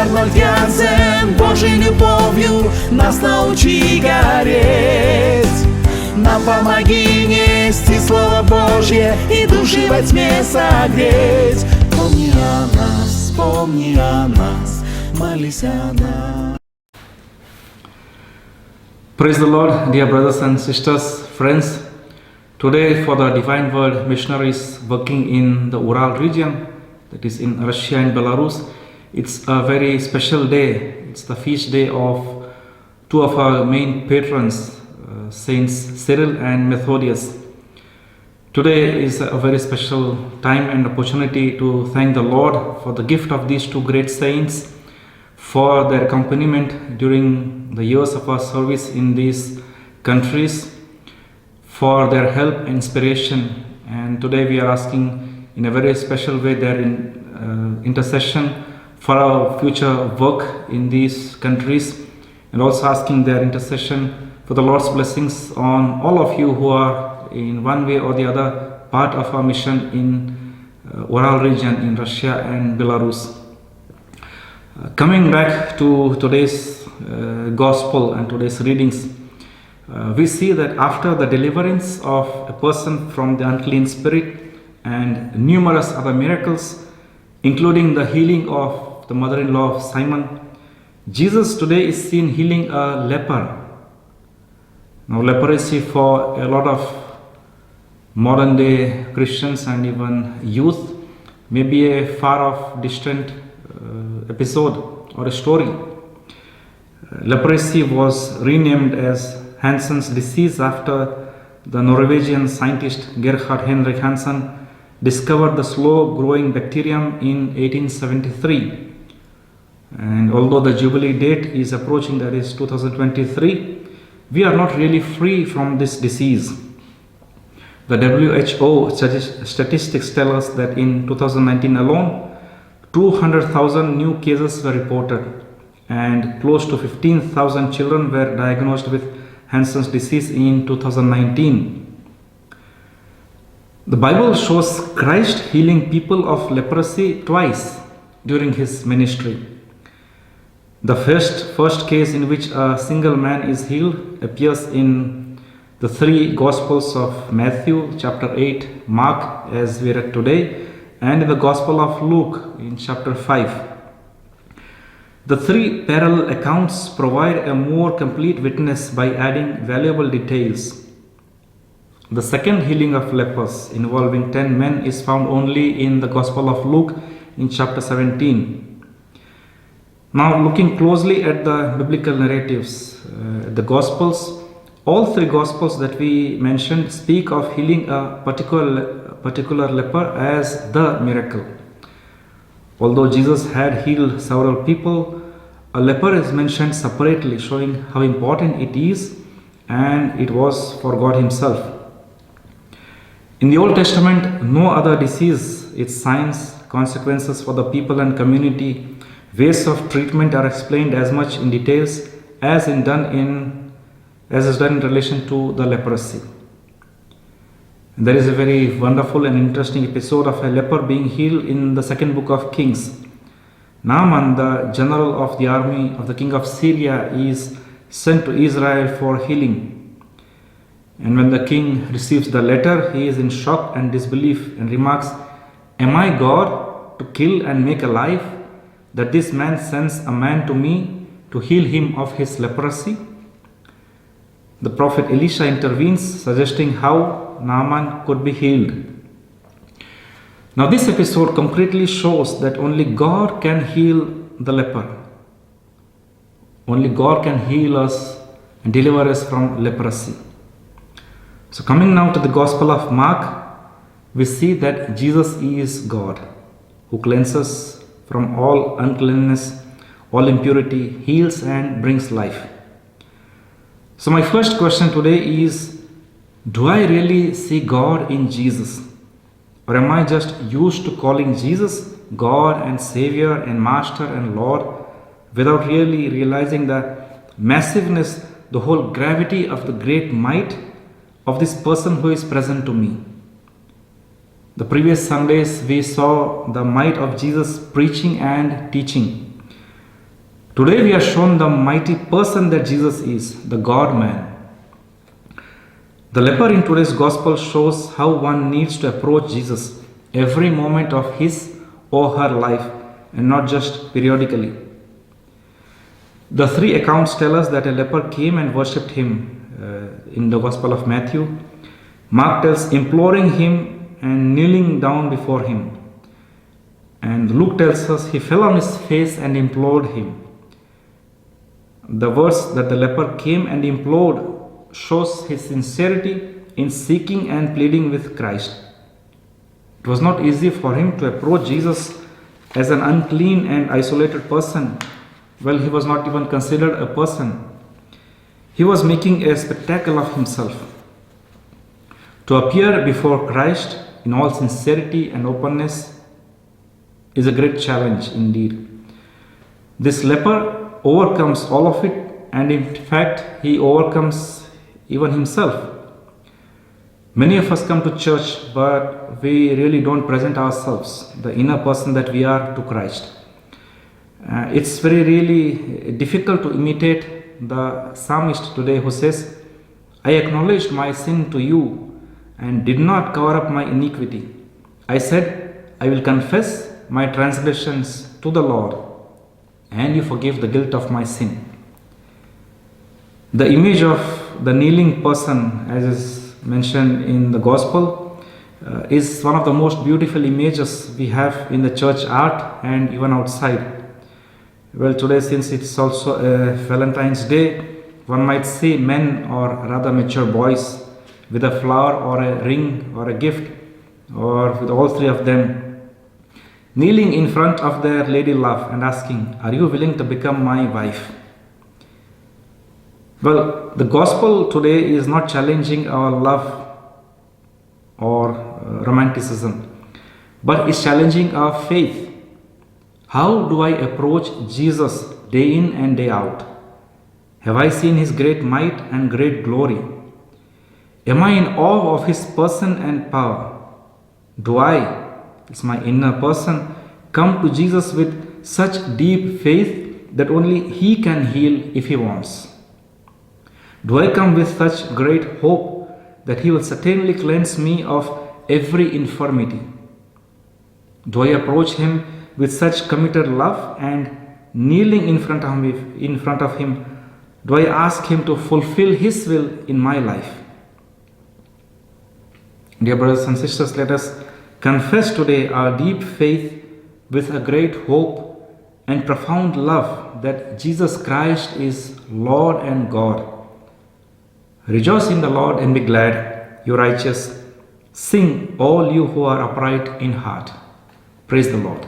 как младенцем, Божьей любовью нас научи гореть. Нам помоги нести Слово Божье и души во тьме согреть. Помни о нас, молись о нас. Praise the Lord, dear brothers and sisters, friends. Today, for the Divine Word missionaries working in the Ural region, that is in Russia and Belarus, it's a very special day. It's the feast day of two of our main patrons, Saints Cyril and Methodius. Today is a very special time and opportunity to thank the Lord for the gift of these two great saints, for their accompaniment during the years of our service in these countries, for their help and inspiration. And today we are asking in a very special way their intercession for our future work in these countries, and also asking their intercession for the Lord's blessings on all of you who are in one way or the other part of our mission in Ural region in Russia and Belarus. Coming back to today's gospel and today's readings, we see that after the deliverance of a person from the unclean spirit and numerous other miracles, including the healing of the mother-in-law of Simon, Jesus today is seen healing a leper. Now, leprosy for a lot of modern day Christians and even youth may be a far off distant episode or a story. Leprosy was renamed as Hansen's disease after the Norwegian scientist Gerhard Henrik Hansen discovered the slow growing bacterium in 1873. And although the Jubilee date is approaching, that is 2023, we are not really free from this disease. The WHO statistics tell us that in 2019 alone, 200,000 new cases were reported and close to 15,000 children were diagnosed with Hansen's disease in 2019. The Bible shows Christ healing people of leprosy twice during his ministry. The first case in which a single man is healed appears in the three Gospels of Matthew, chapter 8, Mark, as we read today, and in the Gospel of Luke in chapter 5. The three parallel accounts provide a more complete witness by adding valuable details. The second healing of lepers involving 10 men is found only in the Gospel of Luke in chapter 17. Now, looking closely at the biblical narratives, the Gospels, all three Gospels that we mentioned speak of healing a particular leper as the miracle. Although Jesus had healed several people, a leper is mentioned separately, showing how important it is, and it was for God Himself. In the Old Testament, no other disease, its signs, consequences for the people and community, ways of treatment are explained as much in details as is done in relation to the leprosy. There is a very wonderful and interesting episode of a leper being healed in the second book of Kings. Naaman, the general of the army of the king of Syria, is sent to Israel for healing. And when the king receives the letter, he is in shock and disbelief and remarks, "Am I God to kill and make alive, that this man sends a man to me to heal him of his leprosy?" The prophet Elisha intervenes, suggesting how Naaman could be healed. Now, this episode concretely shows that only God can heal the leper. Only God can heal us and deliver us from leprosy. So, coming now to the Gospel of Mark, we see that Jesus is God, who cleanses from all uncleanness, all impurity, heals and brings life. So my first question today is, do I really see God in Jesus? Or am I just used to calling Jesus God and Savior and Master and Lord without really realizing the massiveness, the whole gravity of the great might of this person who is present to me? The previous Sundays we saw the might of Jesus preaching and teaching. Today we are shown the mighty person that Jesus is, the God man. The leper in today's gospel shows how one needs to approach Jesus every moment of his or her life and not just periodically. The three accounts tell us that a leper came and worshipped him in the Gospel of Matthew. Mark tells imploring him and kneeling down before him. And Luke tells us he fell on his face and implored him. The verse that the leper came and implored shows his sincerity in seeking and pleading with Christ. It was not easy for him to approach Jesus as an unclean and isolated person. Well, he was not even considered a person. He was making a spectacle of himself. To appear before Christ in all sincerity and openness is a great challenge indeed. This leper overcomes all of it, and in fact, he overcomes even himself. Many of us come to church, but we really don't present ourselves, the inner person that we are, to Christ. It's very really difficult to imitate the psalmist today who says, I acknowledged my sin to you and did not cover up my iniquity. I said, I will confess my transgressions to the Lord, and you forgive the guilt of my sin. The image of the kneeling person, as is mentioned in the gospel, is one of the most beautiful images we have in the church art and even outside. Well, today, since it's also a Valentine's Day, one might see men, or rather mature boys, with a flower or a ring or a gift, or with all three of them, kneeling in front of their lady love and asking, are you willing to become my wife? Well, the gospel today is not challenging our love or romanticism, but is challenging our faith. How do I approach Jesus day in and day out? Have I seen his great might and great glory? Am I in awe of his person and power? Do I, it's my inner person, come to Jesus with such deep faith that only he can heal if he wants? Do I come with such great hope that he will certainly cleanse me of every infirmity? Do I approach him with such committed love and kneeling in front of him, do I ask him to fulfill his will in my life? Dear brothers and sisters, let us confess today our deep faith with a great hope and profound love that Jesus Christ is Lord and God. Rejoice in the Lord and be glad, you righteous. Sing, all you who are upright in heart. Praise the Lord.